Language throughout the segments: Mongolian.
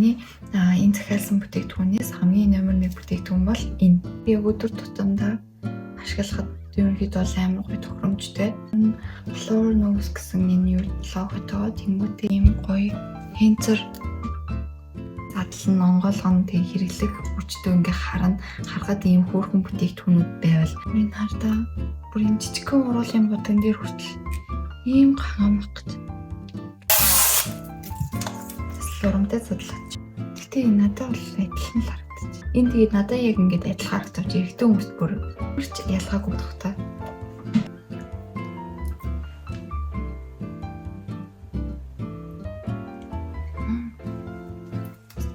миний энэ захиалсан бүтээгдэхүүнээс хамгийн номер 1 бүтээгдэхүүн бол энэ. Би өдөр тутамдаа ашиглахад ерөнхийдөө бол амар гоё тохиромжтой. Floor Nose гэсэн энэ логотойгоо тэнгуүтэй ийм гоё хэнцэр задлан онгойлгон тэг хэрэглэх хүчтэй ингээ харахад ийм хөөрхөн бүтээгдэхүүнүүд байвал энэ хардаа бүр энэ жижигхэн уруулын бодон дээр хүртэл ийм гамгах гэж урамтай судлаач. Гэтэ энэ надад бол адилхан л харагдчих. Энэ тэгээд надад яг ингээд адилхан харагдаж эрэгтэй хүмүүст бүр ялгаагүй болох та.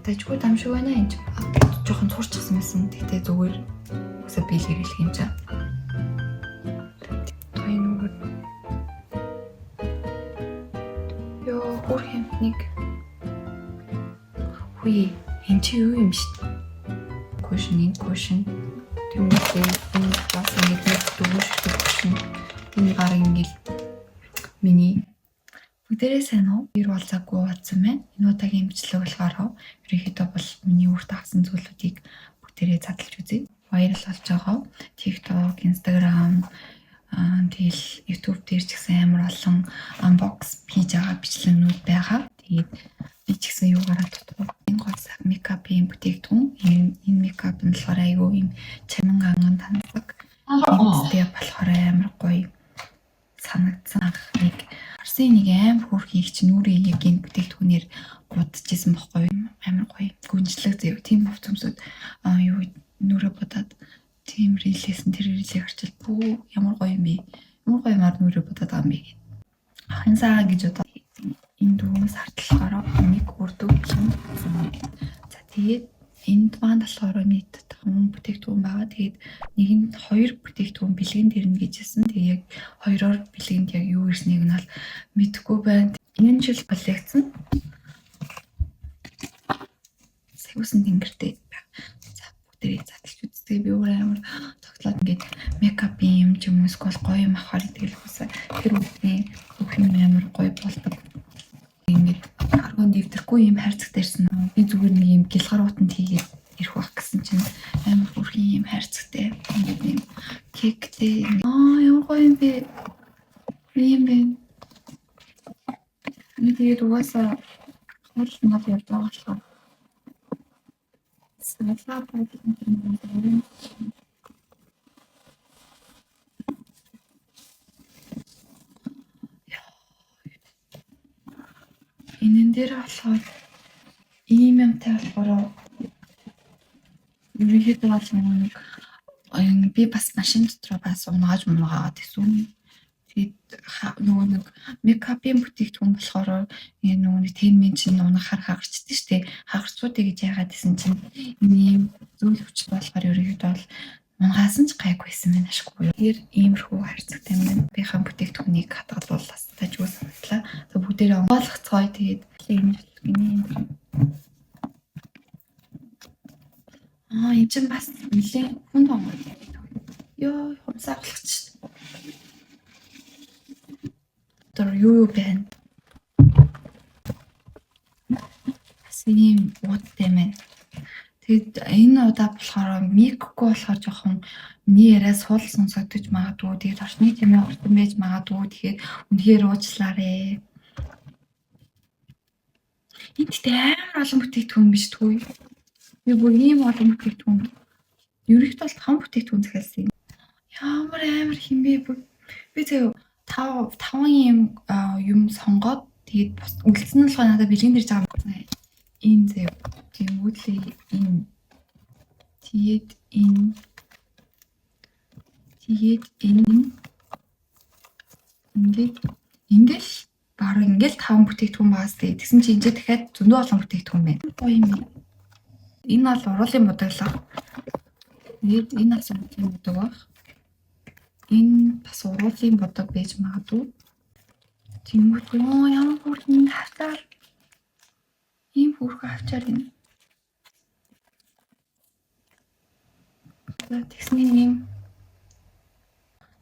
Тэжгүй дамшиг байна энэ ч жоохон цуурчихсан байсан. Тэгтээ зүгээр үсэ бил хэрэглэх юм чам. Той нүгэр. Ёо бүр хэмтник. Хүй энэ чи юу юм шүү дээ. Кушин. Тэмүүтэй энэ бас нэг дүүштэй. Энэ гар ингээл миний бүгдээрээ сайн уу? Гэр болзаагүй болсон байна. Энэ удаагийн имжлэг болохоор ерөнхийдөө бол миний өөртөө авсан зүйлүүдийг бүгдээрээ задлж үзье. Вайрал болж байгаа. TikTok, Instagram, тэгэл YouTube дээр ч гэсэн амар олон unbox хийж байгаа бичлэгнүүд байгаа. Тэгээд би ч гэсэн юугаараа дутуу. Энэ гол мейкапын бүтээгдэхүүн. Энэ мейкап нь болохоор айгүй юм чамин анган тандаг. Эцтэй болохоор амар гоё санагдсан нэг Арсын нэг аим хөөрхийг чинь нүрээ яг энэ бүтээгдэхүүнээр будчихсан бохгүй амар гоё гүнжлэг зэв тийм хувцсууд юу нүрээ будаад тийм рилээсэн тэр рилээ харчил бүү ямар гоё юм бэ ямар гоё мар нүрээ будаад байгаа юм бэ ахын саа гэж одоо энэ дүүнээс хартлахаараа нэг үрдүү юм за тэгээд энд маань болохоор нийт 5 бүтээгдэхүүн байгаа. Тэгээд нэг нь 2 бүтээгдэхүүн бэлгэнд ирнэ гэжсэн. Тэгээд яг 2-оор бэлгэнд яг юу ирснийг нь бол мэдэхгүй байна. Энэ жил коллекцэн Сэгүүсэн тэнгэртэй байна. За бүгдээ задлж үзтээ би өөр амар тогтлоод ингээд мейкапын юм ч юм уу эсвэл гоё юм авахар тэгэл хүсэ. Тэр үеийн бүх юм амар гоё болдог. Ингээд аргон дэвтэрхгүй юм хайрцагтай ирсэн. Би зүгээр нэг юм гэлгар утанд хийгээд ирэх байх гэсэн чинь амар бүрхийн юм хайрцагтай. Ингээд нэг кектэй. Ямар гоё юм бэ? Юм бэ? Би тэгээд угаасаа хол над явж байгаа болохоор. Салаа байдаг. Энэ дээр болохоор ийм юмтай болохоор ерөнхийдөө бол нэг би бас машин дотор бас унгааж гэсэн. Тэгээд нөгөө нэг мейкапын бүтээгдэхүүн болохоор энэ нөгөө нэг тэнмэн чинь унахаар хагарчдээ штэ. Хагарцуудыг гэж яагаад гэсэн чинь энэ ийм зүйл хүчтэй болохоор ерөнхийдөө бол унгаасан ч гайгүйсэн байна ашгүй. Тэр иймэрхүү харьцагтай юм. Би хан бүтээгдэхүүнийг хадгалууллаа. Тажгүй санагдлаа. За бүгдээрээ онгойлгоцгоё. Тэгээд энэ гинэ. Энэ чинь бас нэлээд хүнд онгойлгоо. Ёо, хумсааглахч. Тэр юу байна? Асийн ууттай мэн. Тэгээд энэ удаа болохоор микгүй болохоор жоохон миний яриа сул сонсогдож магадгүй. Тэгээд орчны тэмээ хурдан байж магадгүй. Тэгэхээр үнэхээр уучлаарай. Энд тэ амар олон бүтээгдэхүүн биш тгүй. Би бүр ийм олон бүтээгдэхүүн. Ерөнхийдөө бол 5 бүтээгдэхүүн захиалсан. Ямар амар хэмбэ би тэг 5 юм сонгоод тэгээд үлдсэн нь болохоор надад бэлгэн дэрж байгаа. Энэ зэв тэмүүлээ энэ тэгээд ингээд баруун ингээд 5 бүтээгдэхүүн байгаас тэгсэн чинь энэ дахиад зөндөө олон бүтээгдэхүүн байна. Гоё юм. Энэ бол уруулын бодлого. Тэгээд энэ асуултын бодлого баг. Энэ бас уруулын бодлого байж магадгүй. Тэмүүлээ ямар бүрэн хавтаар ийм бүрхэ авчаар энэ. Тэгсний юм.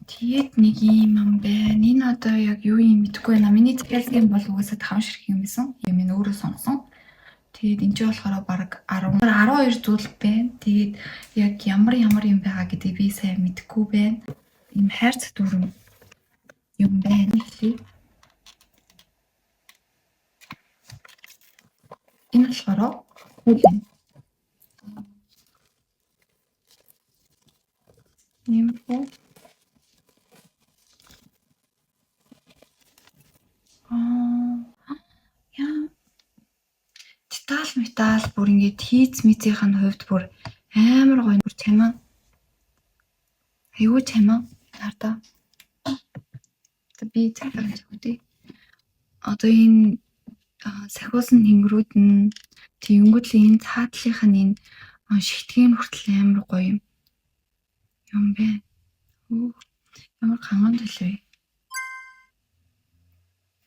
Тэгээд нэг юм ам байна. Энэ одоо яг юу юм мэдэхгүй байна. Миний захиалсан бол угаасаа 5 ширхэг юм байсан. Юм энэ өөрөө сонгосон. Тэгээд энэ ч болохоор баг 12 зүйл байна. Тэгээд яг ямар юм байгаа гэдэг би сайн мэдэхгүй байна. Ийм хайрц дүрм юм байна. Энэ болохоор хөл юм. Ийм хөө. Метал бүр ингээд хийц мицийн хувьд бүр амар гоё бүр чамаа. Аюу чамаа хардаа. Би захирч өгдөө. Одоо энэ сахиусан тэнгэрүүд нь тэгэнгүүт л энэ цаатлынх нь энэ шигтгэн хүртэл амар гоё юм бэ. Ямар ханган төлөв.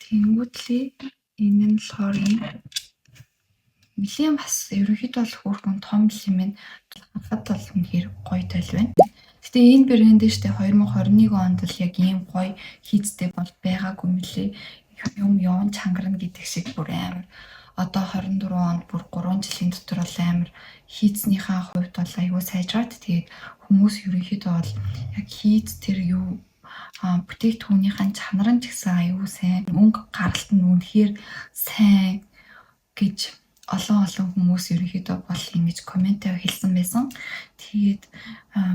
Тэгэнгүүт л энэ нь болохоор нэлийн бас ерөнхийдөө бол хөөрхөн том юм байна. Харахад бол үнэхээр гоё тал байна. Гэтэ энэ брэнд дэжтэй 2021 онд л яг ийм гоё хийцтэй бол байгаагүй мөлий. Юм чангарна гэдэг шиг бүр амар. Одоо 24 онд бүр 3 жилийн дотор бол амар хийцнийхаа хувьд бол аюу сайжраад тэгээд хүмүүс ерөнхийдөө бол яг хийц тэр юу бүтээгдэхүүнийхэн чанар нь ч гэсэн аюу сайн. Өнгө гаралт нь үнэхээр сайн гэж олон хүмүүс ерөнхийдөө бол ингэж комментээр хэлсэн байсан. Тэгээд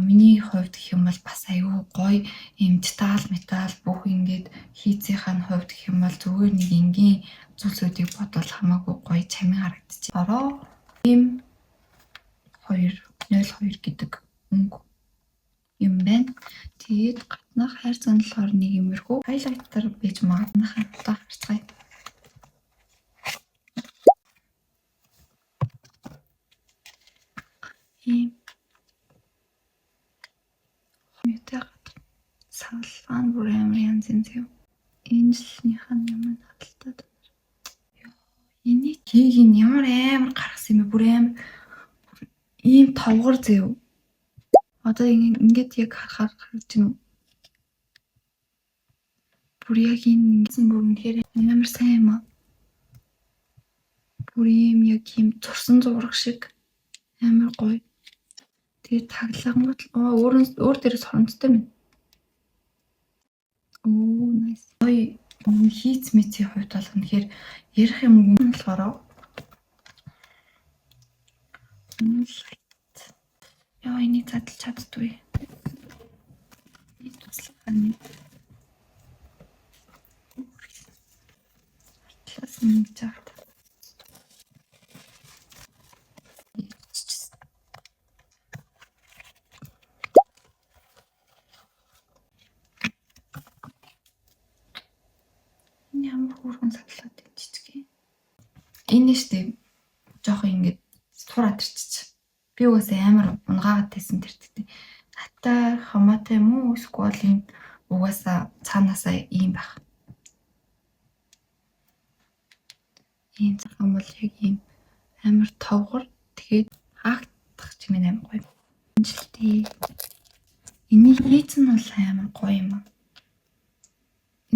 миний хувьд гэх юм бол бас аюу гоё юм деталь метал бүх ингэж хийцийнхэн хувьд гэх юм бол зүгээр нэг энгийн зүйлсүүдийг бодвол хамаагүй гоё чамин харагдчих. Ороо ийм 202 гэдэг өнгө юм байна. Тэгээд гаднах хайр цанлахаар нэг юмэрхүү хайлайтер бийж магаднах та харцгаая. Ийм хэмэтэйгад салфан бүр амар янз юм. Энэ жилийнхэн юм хадталтаад. Энийг хийгийн ямар амар гаргасан юм бэ? Бүр амар ийм тавгар зэв. Одоо ингээд яг харахаар харж байна уу? Бүр яг энэ ингэсэн бүр үнэхээр амар сайн юм аа. Бүр ийм яг ийм зурсан зураг шиг амар гоё. Тэгээд таглагмал өөр дээрээс хоромжтой байна. Nice. Гоё хийц мицийн хувьд бол үнэхээр ярих юм болохоор яа энийг задлж чаддгүй. Энэ туслаханы класс нэг жаа. Хөргөн садлаад жижиг. Энэ штеп жоохон ингэж сураад ирчих. Би угаасаа амар унгаагаад байсан тэртээ. Хатаа хамаатай юм уу? Эсвэл энэ угаасаа цаанаасаа ийм байх. Ийм зам бол яг ийм амар товгор. Тэгээд хаагдах юм амар гоё. Инжилтэй. Энийг хийцэн бол амар гоё юм аа.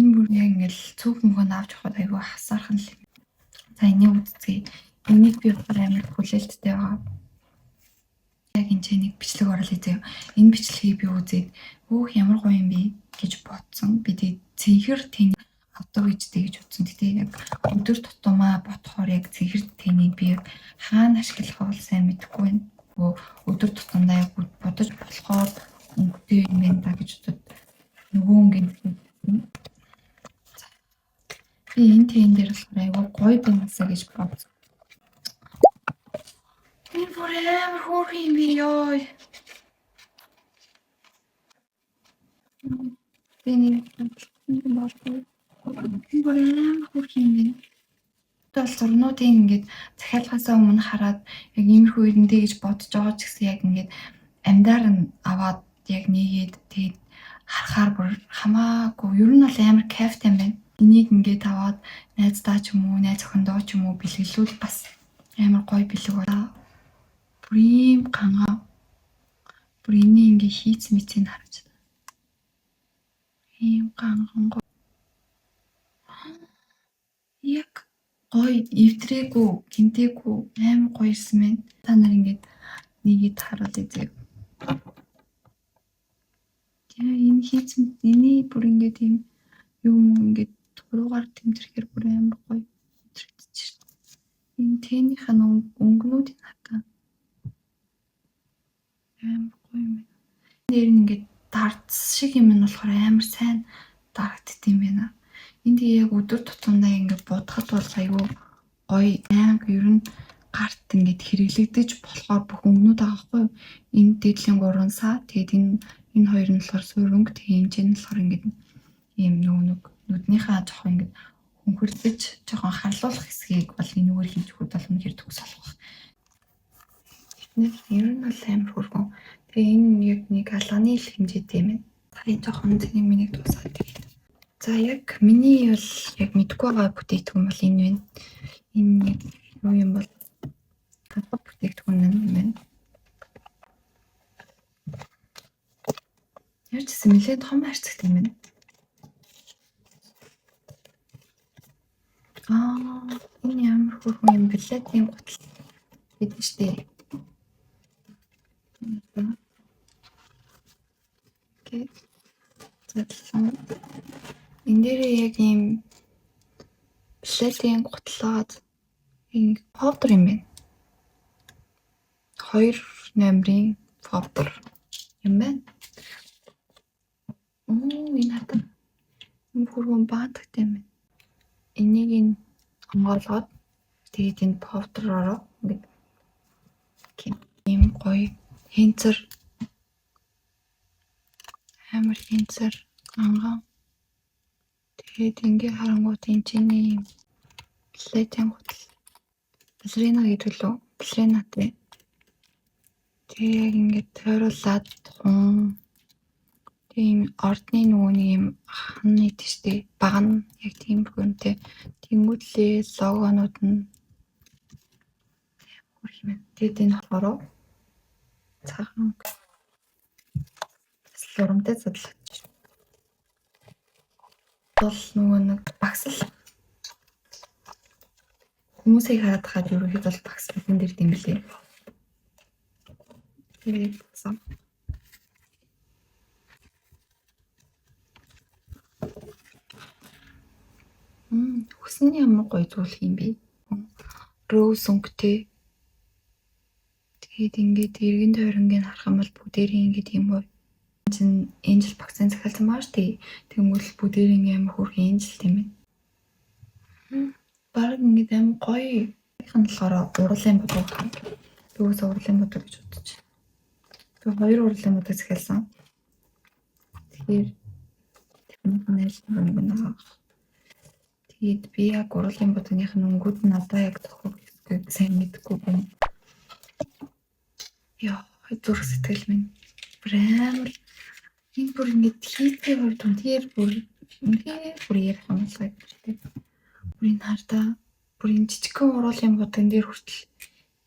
Энэ бүр яг ингээл цөөх мөнгөнд авч явахад аягүй хасаархан л юм. За энийг үзье. Энийг би амар хүлээлттэй байгаа. Яг энэ нэг бичлэг оруулъя заяа. Энэ бичлэгийг би үзээд өөх ямар гоё юм бэ гэж бодсон. Би тэгээд цэнхэр тэний авдаг гэжтэй гэж утсан. Гэтэ яг өдөр тутамаа бодохоор яг цэнхэр тэнийг би яг хаана ашиглах бол сайн мэдэхгүй байна. Өдөр тутамдаа яг бодож болохоор өнгөтэй юм байна да гэж бодод нөгөө өнгөнд би энэ тэн дээр болохоор аягүй гоё байнасаа гэж бодсон. Энэ бүр амар хөөрхөн юм би ёо. Тэний болов. Бүр амар хөөрхөн юм бэ. Бол зурнуудыг ингээд захиалгахаасаа өмнө хараад яг иймэрхүү үедээ гэж бодож байгаа ч гэсэн яг ингээд амьдаар нь аваад яг нэгээд тэгээд харахаар бүр хамаагүй ер нь бол амар кайфтай байна. Энийг ингээд аваад найздаа ч юм уу, найз охиндоо ч юм уу бэлгэлүүл бас амар гоё бэлэг байна. Бүр ийм гангаа. Бүр энийг ингээд хийц мицийг харж байна. Ийм ганган гоё. Яг гоё эвдрээгүй, гинтээгүй амар гоё ирсэн байна. Та нар ингээд нэгийг харуулъя заяа. Тэгээ энэ хийцэн эний бүр ингээд юм юм ингээд дуруугаар тэмдэрэхээр бүр амар гоё мэдрэгдэж байна. Энэ тэнийхэн өнгөнүүдийн хатаа амар гоё юм байна. Дээр нь ингээд дарц шиг юм нь болохоор амар сайн дарагдт юм байна. Энд яг өдөр тутамдаа ингээд бодоход бол айгүй гоё амар ер нь гарт ингээд хэрэглэгдэж болохоор бүх өнгөнүүд байгаа хгүй юу? Энэ дээдлийн 3 саа тэгээд энэ хоёр нь болохоор сууринг тэгээд хэмжээ нь болохоор ингээд ийм нэг нүднийхээ жоохон ингээд хөнхөрлөж жоохон харлуулах хэсгийг бол энэгээр хийж өгөх бол үнэхээр төгс болох. Ер нь бол амар хөргөн. Тэгээ энэ яг нэг алганы ил хэмжээтэй юм байна. Та жоохон зэний минийг дуусгаад тэгээд. За яг миний бол яг мэдгүй байгаа бүтээгдэхүүн бол энэ байна. Энэ юу юм бол хатга бүтээгдэхүүн юм байна. Яаж ч юм нэлээд том харьцагт юм байна. Энэ ямар хөргөн юм бэлээ тийм гутал гэдэг штэ. Окей. За энэ дээрээ яг ийм плетийн гутлаад энэ повдер юм байна. 2 номерын повдер юм байна. Энэ хатан юм хөргөн баатагтай юм байна. Энийг ин онгоолгоод тэгээд энэ повдеророо ингээд ийм гоё хэнцэр амар хэнцэр анган тэгээд ингээ харангуут энэ чиний плетийн гутал балерина гэдэг лөө балеринатэй тэгээд ингээ тойруулаад тийм ордны нөгөө нэг юм хан нийт штэ баг нь яг тийм хөнтэй тэнгуүлээ логонууд нь хөр юм. Тэгээд энэ хороо цагаан сурамтай задлаач. Бол нөгөө нэг багсал хүмүүсийг хараад хаад ерөөхдөө бол багс бидэн дээр дэмлээ. Тэгээд сам Хүснэ ямар гоё зүйл юм бэ? Роуз өнгөтэй. Тэгээд ингээд эргэн тойронгийн харах юм бол бүгдээрээ ингээд юм гоё. Чин энжел багцын захиалсан баа штэ. Тэгмэл бүгдээрээ амар хөрх энжел тийм ээ. Бараг ингээд амар гоё. Ихэнх нь болохоор урлын бодог хаа. Юус урлын бодог гэж бодож байна. Тэг 2 урлын бодог захиалсан. Тэгэхээр тэрнээс нэг тэгээд би яг урлын бодгоных нь өнгүүд нь одоо яг тохиог хэсгийг сайн мэдгүй байна. Яа, зүрх сэтгэл минь амар энэ бүр ингээд хийцээ хувьд үнээр бүр ярих юм шиг байна. Бүр энэ хардаа бүр энэ жижигхэн урлын бодгон дээр хүртэл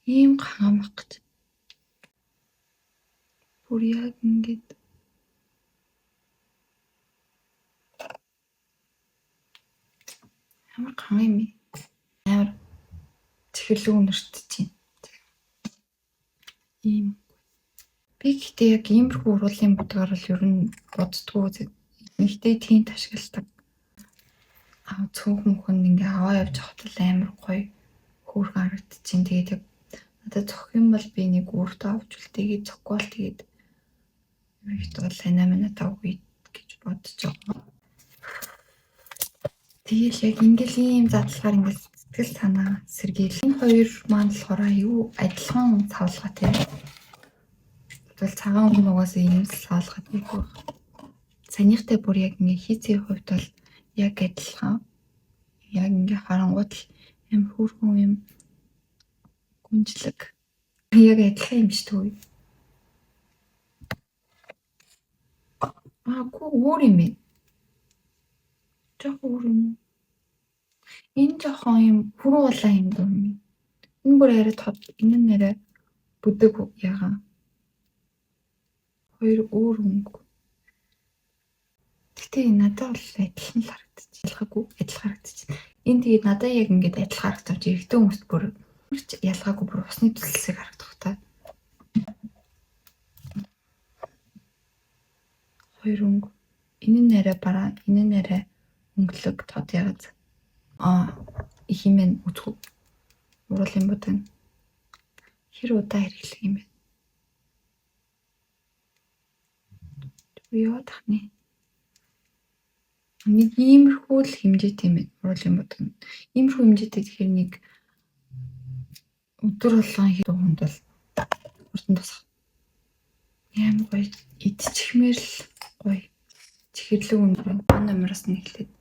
ийм гамах гэж. Бүр яг ингээд амар ган юм. Амар чихэрлүү нэртэж байна. Ийм би гэхдээ яг иймэрхүү уруулын бодгоор бол ер нь боддгоо. Нэгтэй тийм ашигладаг. Цөөхөн хүн ингээ аваа явж хатал амар гоё хөөрхөн харагдчихээн. Тэгээд яг надад зөх юм бол би нэг өөртөө авч үлдээгээд зөхгүй бол тэгээд ерөөхдөө бол анаа тавгүй гэж бодож байгаа. Тэгэл яг ингээл ийм задлахаар ингээд сэтгэл санаа сэргээл. Энэ хоёр маань болохоор аюу адилхан цавлгатай. Тэгвэл цагаан өнгө нугаас ийм цавлгатай байх. Санийхтай бүр яг ингээ хийцийн хувьд бол яг адилхан. Яг ингээ харангуут л амар хөөрхөн юм гүнжлэг. Яг адилхан юм шүү дээ. Гүү өөр юм бэ? Жохоо өөр юм. Энэ жоохон юм бүрэн улаан юм дөө юм. Энэ бүр арай тод, энэ нь арай бүдэг ягаа. Хоёр өөр өнгө. Гэтэ надад бол адилхан л харагдчих. Адилхан харагдчих. Энэ тэгээд надад яг ингээд адилхан харагдав. Эрэгтэй хүмүүст бүр ялгаагүй бүр усны төсөлсөйг харагдах та. Хоёр өнгө. Энэ нь арай бараа, энэ нь арай өнгөлөг тод ягаз. Их юм байна үзгүй. Уруулын бодон. Хэр удаа хэрэглэх юм бэ? Юу тахны? Нэг иймэрхүү л хэмжээтэй юм байна. Уруулын бодон. Иймэрхүү хэмжээтэй тэгэхээр нэг өдөр болгон хэрэг хүнд бол хурдан тусах. Ямар гоё идчихмээр л гоё. Чихэрлэг өндөр номероос нь эхлээд.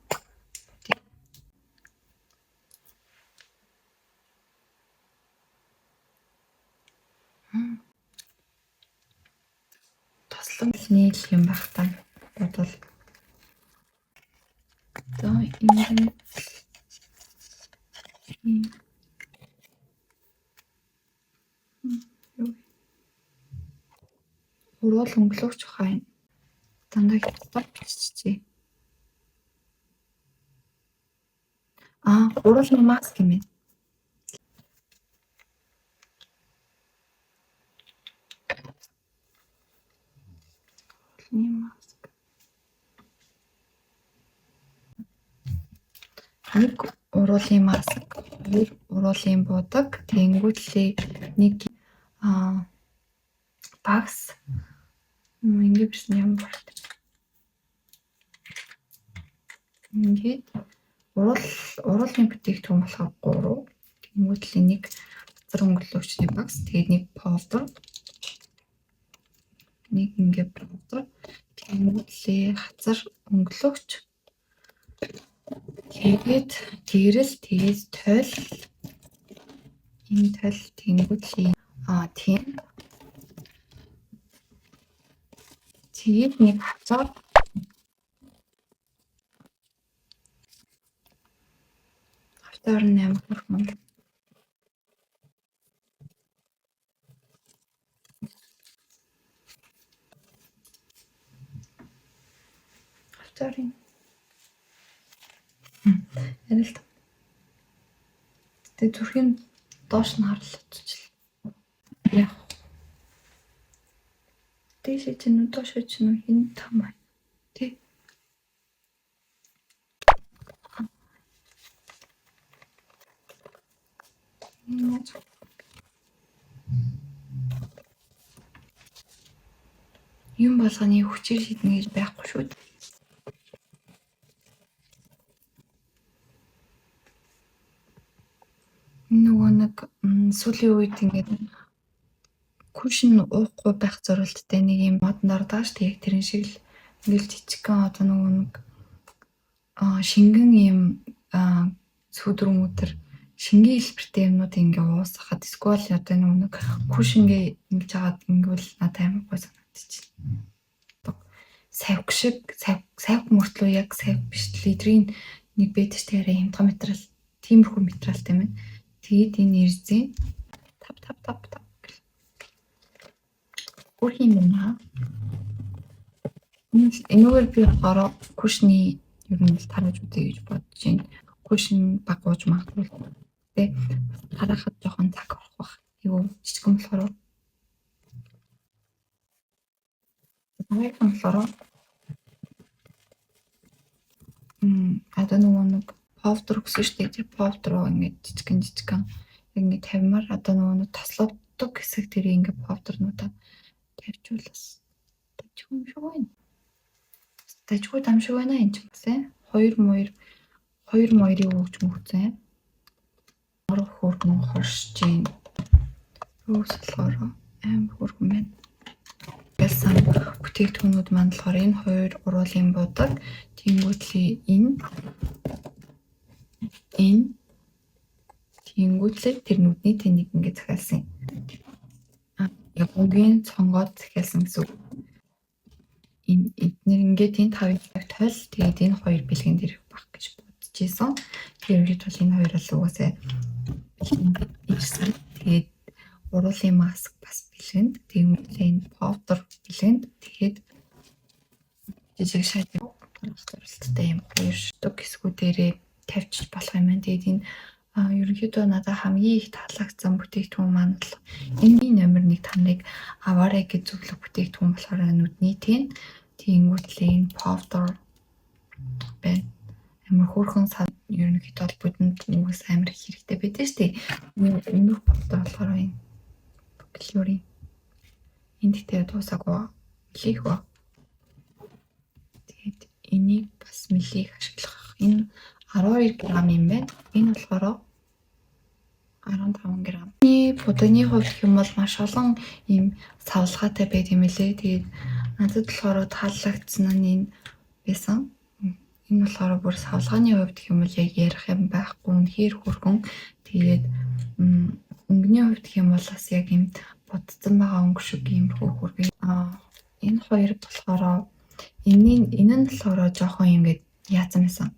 Тослон нийлэх юм байх та бодвол. Одоо энэ уруул өнгөлөгч хаа дандаа хятад биччихье. Уруулын маск юм байна. Маск. Нэг уруулын маск, хоёр уруулын будаг, тэнгуүтлээ нэг багс ингээд бишний юм байна. Ингээд уруулын бүтээгдэхүүн болохоор 3, тэнгуүтлээ нэг газар өнгөлөгчний багс, тэгээд нэг powder, нэг ингээд powder, тэнгуүтлээ газар өнгөлөгч, тэгээд гэрэл, тэгээд тойл, энэ тойл тэнгуүтлээ тийм. Тэгээд нэг хацаар хавтаар 8 хүрхэн. Хавтарын ярилт. Тэгээд зүрхийн доош нь харлагдчихлаа. Яах. Дээш чинь доош чинь хин тамай. Тэ. Юм болгоны хүчээр шийднэ гэж байхгүй шүү дээ. Нөгөө нэг сүүлийн үед ингээд кушин уухгүй байх зорилттой нэг юм модон дардаа шүү дээ. Тэрэн шиг л ингээл жижигхэн одоо нөгөө нэг шингэн юм сүүдрэн өтер шингийн хэлбэртэй юмнууд ингээ уусгахад эсвэл одоо нөгөө нэг кушингээ ингэж хагаад ингүүл надад амар гой санагдчихэв. Савг шиг савг мөртлөө яг савг биш литрийн нэг байдаг шүү дээ. Хямдхан материал, тиймэрхүү материалтай байна. Тэгээд энэ эрзээ тав. Үрхийн юм. Энэгээр би ороо кушны ер нь л тарааж үтээ гэж бодож байна. Кушин багууж магадгүй. Тэ харахад жоохон цаг орох бах. Юу жижигэн болохоор. Одоо нөгөө нэг powder гэсэн шүү дээ. Тэр powder ингээд жижигэн яг ингээд тавимаар одоо нөгөө нэг тослогддог хэсэг дээр ингээд powder-нуудаа тавьжуулаас. Тажгүй шүү байна. Тажгүй там шүү байна энэ ч гэсэн. Хоёр моёрыг өгч мөгцэн. Орох хөргөн хорш чинь. Юус болохоор хөргөн байна. Гэсэн бүтээгдэхүүнүүд маань болохоор энэ хоёр уруулын будаг, тэнгуүтлээ энэ тэнгуүтлээ тэр нүдний тэнийг ингээд захиалсан. Яг өнгийн цонгоод захиалсан гэсэн үг. Энэ эдгээр ингээд энэ тавыг тойл тэгээд энэ хоёр бэлгэн дээр баг гэж бодож ийсэн. Тэгээд бол энэ хоёр л угаасаа ирсэн. Тэгээд уруулын маск бас бэлгэнд, тэнгуүтлээ энэ powder бэлгэнд, тэгээд жижиг шат зорилттой юм хоёр штук хэсгүүдээрээ тавьчих болох юм байна. Тэгээд энэ ерөнхийдөө надад хамгийн их таалагдсан бүтээгдэхүүн маань бол энэ номер 1 таныг аваарай гэж зөвлөх бүтээгдэхүүн болохоор нүдний тэн тиймгүүтлээ энэ powder байна. Амар хөөрхөн ерөнхийдөө бол бүдэнд үгс амар хэрэгтэй байдаг шүү дээ. Энэ powder болохоор энэ Clori энд тэгээд дуусаагүй лих ба. Тэгээд энийг бас мэлийг ашиглах. Энэ 12 г юм байна. Энэ болохоор 15 г. Миний буданы хувьд гэх юм бол маш олон ийм савлгаатай байт юм лээ. Тэгээд надад болохоор таалагдсан нь энэ байсан. Энэ болохоор бүр савлгааны хувьд гэх юм бол яг ярих юм байхгүй. Үнэхээр хөргөн. Тэгээд өнгөний хувьд гэх юм бол бас яг ийм будсан байгаа өнгө шиг ийм хөргөн. Энэ хоёр болохоор энэ нь болохоор жоохон ингэж яатсан байсан.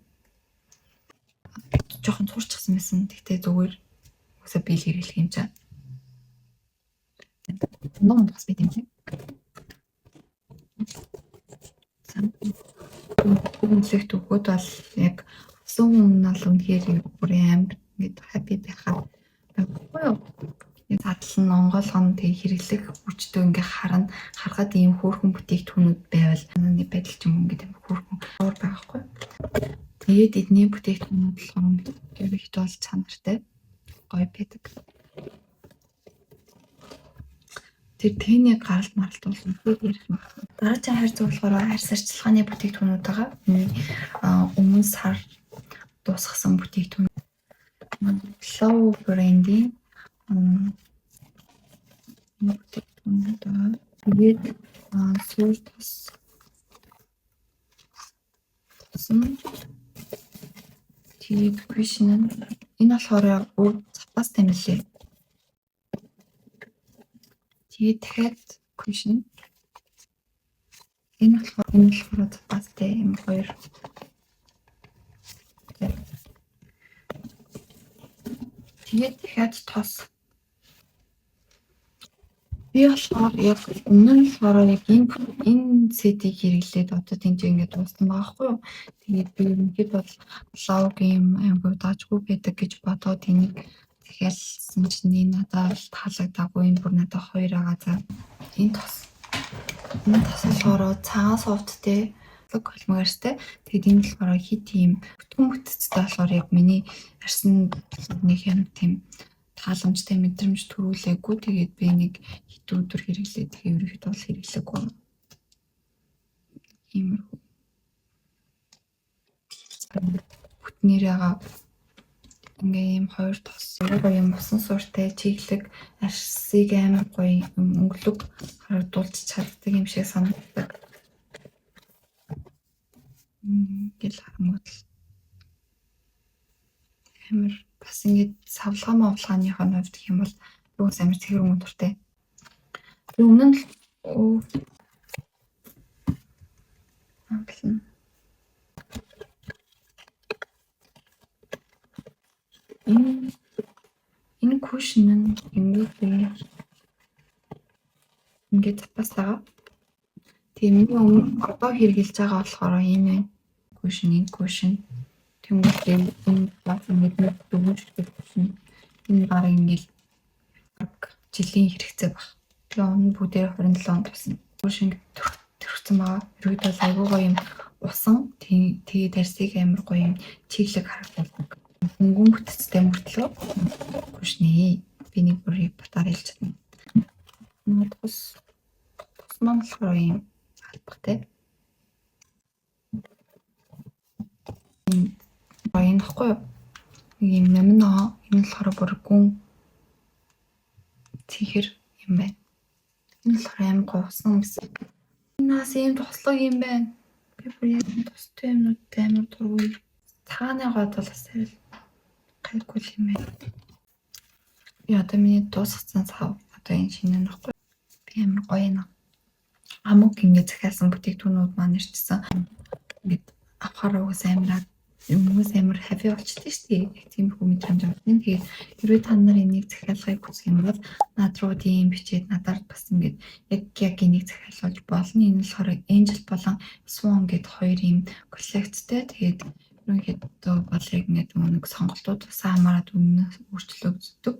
Жоохон туурчихсан байсан. Тэгтээ зүгээр үсэ биел хэрэглэх юм чам. Ном бас бид юм чи. Үнэлэх төгөөд бол яг өсөн хүн нь бол үнэхээр бүрийн амт ингэж happy байхад байхгүй юу? Энэ задлан онгойлгон тэг хэрэглэх хүчтэй ингээ харахад ийм хөөрхөн бүтээгдэхүүнүүд байвал энэ байдал ч юм ингээд хөөрхөн уур байхгүй. Тэгээд эдний бүтээгдэхүүнүүд болохоор ерөнхийдөө бол чанартай гоё байдаг. Тэр тэнийг гаралт маралт болсон хэрэг ярих юм. Дараагийн хайр зүйл болохоор хайр сарчилгааны бүтээгдэхүүнүүд байгаа. Өмнө сар дуусгасан бүтээгдэхүүн. Flow brand-ийн бүтээгдэхүүнүүд байгаа. Тэгээд сүүл тас тэгээд cushion энэ болохоор өөр запастай мэлээ. Тэгээд дахиад cushion энэ болохоор запастай юм хоёр. Тэгээд дахиад тос. Би болохоор яг өмнө нь болохоор яг энэ сетийг хэрэглээд одоо тийч ингээд дууссан байгаа хгүй юу. Тэгээд би ерөнхийд бол логим аймаг даажгүй байдаг гэж бодоод энийг дахиалсан чинь надад таалагдаагүй. Энэ бүр надад хоёр байгаа. За энэ тос болохоор цагаан софттэй холмоорстэй. Тэгээд энэ болохоор хит юм бүтэн бүтцтэй болохоор яг миний арсан нэг юм тийм тааламжтай мэдрэмж төрүүлээгүй. Тэгээд би нэг хит өдөр хэрэглээд тэгээ ерөөхдөө бол хэрэглээгүй. Иймэрхүү. Бүтнээрээ ингээ юм хоёр тос гоё юм усан сууртай чиглэг арсыг амар гоё өнгөлөг харагдуулж чаддаг юм шиг санагддаг. Гэл харамгал амар бас ингээд савлгаа мовлгааныхаа хувьд гэх юм бол юус амар цэгэр өндөртэй. Өмнө нь энэ cushion нь ингээд запасаа. Тийм юм одоо хэрэгжилж байгаа болохоор энэ cushion тэнгуүлээ энэ платформ нэг дөрвөлжтэй cushion энэ баг ингээд жилийн хэрэгцээ баг. Тэгээ өмнө бүгдээ 27 онд тусан. Cushion төрсөн байгаа. Ерөөд бол айгүй гоё юм усан тэгээд арсыг амар гоё юм чиглэг харагддаг. Хөнгөн бүтцтэй мөртлөө cushion-ий би нэг бүрийг батаар хэлж чадна. Тус маань болохоор юм албатай. Энэ нөхгүй юм нэмнэ. Энэ болохоор бүр гүн цэхэр юм байна. Энэ болохоор амар говсон гэсэн. Энэс ийм туслаг юм байна. Би бүр яг тустай юмнуудтай амар дургүй. Цааны гоод бол бас арай гайгүй юм байна. Би одоо миний дуусгацсан цав одоо энэ шинэ нөхгүй. Би амар гоё нэ. Амуг ингэ захиалсан бүтээгдэхүүнүүд маань ирчихсэн. Ингээд авахаар уус амар хүмүүс амар happy болчихдээ шүү дээ. Яг тиймэрхүү мэдрэмж авсан. Тэгээд хэрвээ та нар энийг захиалахыг хүсэх юм бол над руу DM бичээд надад бас ингээд яг энийг захиалуулж болно. Энэ болохоор Angel болон Swan гэдэг хоёр юм коллекцтэй. Тэгээд ерөнхийдөө бол яг нэг сонголтууд бас хамаарат өөрчлөгддөг.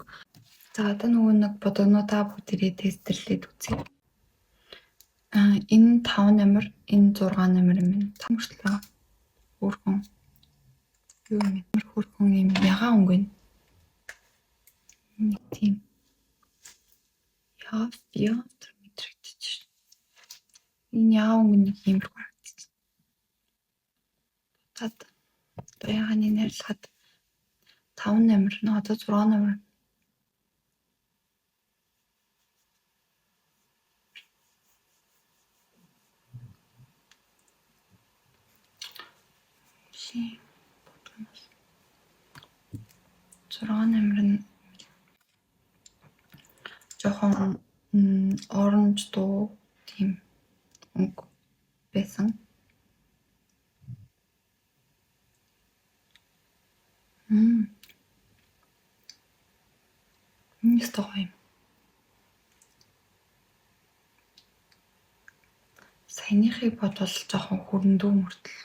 За одоо нэг бодогнуудаа бүгдээрээ тестерлээд үзье. Энэ 5 номер, энэ 6 номер юм. Тамирчлаа. Хөөрхөн. Юу юм бэ? Хөөрхөн юм ягаан өнгө. Нэг тийм. Яа мэдрэгдэж байна. Энэ ягаан өнгө нэг юм харагдчих. Одоо ягааны нэрлэхэд 5 номер, одоо 6 номер. Зургаан номер нь жоохон оранж дуу тийм өнгө байсан. Стог юм. Саяныхыг бодвол жоохон хөрөндөө мөртөл.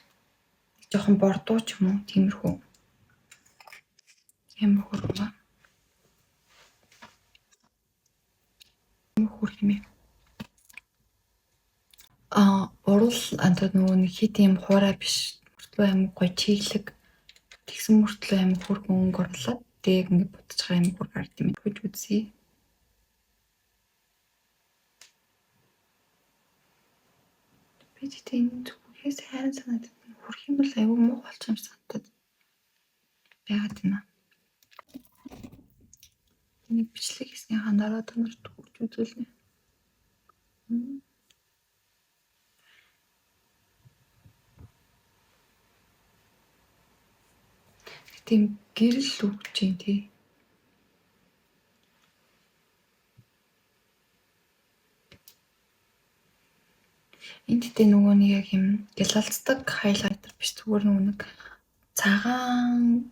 Жоохон бордуу ч юм уу тиймэрхүү. Ямар хөргөө. Хөрх юм ээ. Урал антад нэг хит юм хуурай биш. Мөртлөө юм гоё чиглэг. Тэгсэн мөртлөө юм хөргөн өнгө орлоод дээг ингэ будчихаа юм хөрг ард юм гэж үзье. Би тийм зүгээс хайран санагдаад хөрх юм бол аюу муу болчих юм санагдаад. Яагаад юм аа? Нэг бичлэг хийснийхаа дараа танарт хурж үзүүлнэ. Тийм гэрэл үгж юм тий. Энд тэ нөгөө нэг яг юм гялалцдаг хайлайтер биш зүгээр нөгөө нэг цагаан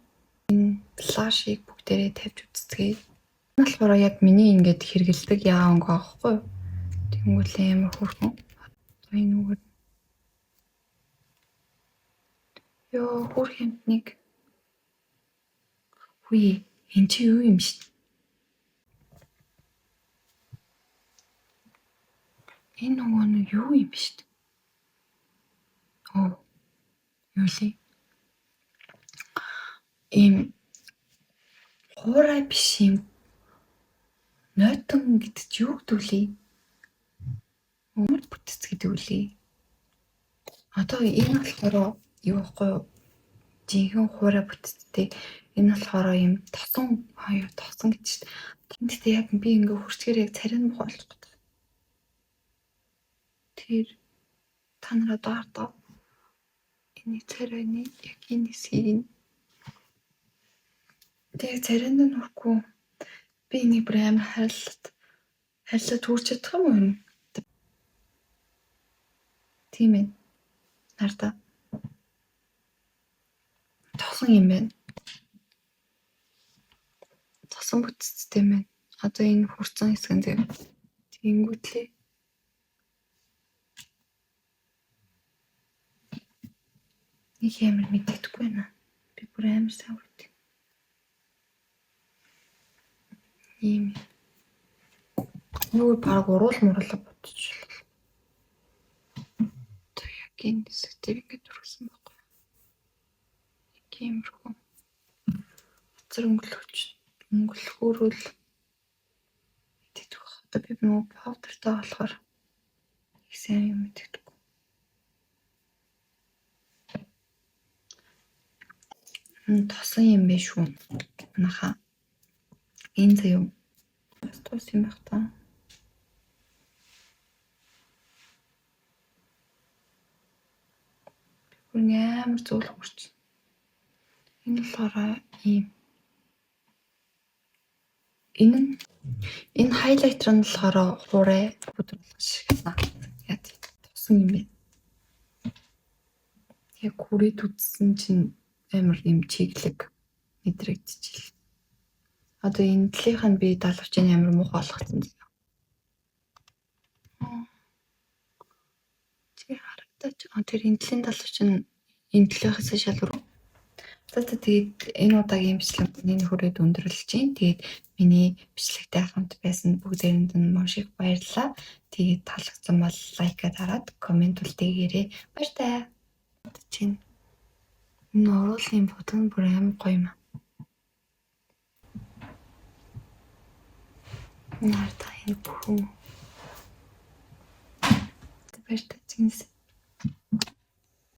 флашийг бүгдээрээ тавьж үзцгээе. Энэ болохоор яг миний ингээд хэрэгэлдэг яа өнгө аахгүй юу? Тэнгүүл амар хөрхөн. Энэ нүгээр ёо хөрх юмт нэг хүй энэ чи юу юм шин? Энэ нөгөө нэг юу юм шин? Оо юу лээ? Ийм хуурай биш юм. Нойтон гэдэг чи юу гэдэг вэ? Өмөр бүтэц гэдэг үлээ. Одоо энэ болохоор юу байхгүй юу? Жинхэнэ хуурай бүтэцтэй. Энэ болохоор юм тосон гэж шүү дээ. Тэндээ яг би ингээ хурцгээр яг царай нь болж байгаа. Тэр та нараа даардаг. Энэ царайны яг энэ хэсгийг тэг царайнд нь нөрөхгүй. Би энийг бүр амар харилцаад хүрч чадах юм уу? Тийм ээ. Нартаа. Тосон юм байна. Тосон бүтцтэй байна. Одоо энэ хурцсан хэсэг нь тэгэнгүүтлээ. Нэг амар мэддэхгүй байна. Би бүр амар сайн үрд. Ийм. Юу баг уруул мурлаа бодчихлоо. Тэг яг энэ хэсэгтээ ингэж өргөсөн байхгүй. Иймэрхүү. Газар өнгөлөхөөрөл мэддэг байх. Одоо би нөгөө паудертай болохоор их сайн юм мэддэг. Тосон юм биш шүү. Манайхаа энэ заяа тус юм байх та. Бүр амар зөөлх мөрч. Энэ болохоор ийм. Энэ хайлайтер нь болохоор хуурай бүдүүлгэж шигнэ. Яа тий. Тосон юм байна. Яг хүрээд үтсэн чинь амар юм чиглэг мэдрэгдчихэл. Одоо энэ талынх нь би далавчны амар муухай болгоцсон. Тэр харагдаач. Тэр энэ талын далавч нь энэ талынхаас шалгуур. За тэгээд энэ удаагийн бичлэг миний хүрээд өндөрлөж байна. Тэгээд миний бичлэгтэй хамт байсан бүгдээрэнд нь маш их баярлалаа. Тэгээд таалагдсан бол лайкаа дараад комент үлдээгээрэй. Баяртай. Чинь энэ оруулын бутан бүр амар гоё юм. Нартай энэ бүхэн. Баяртай чинь.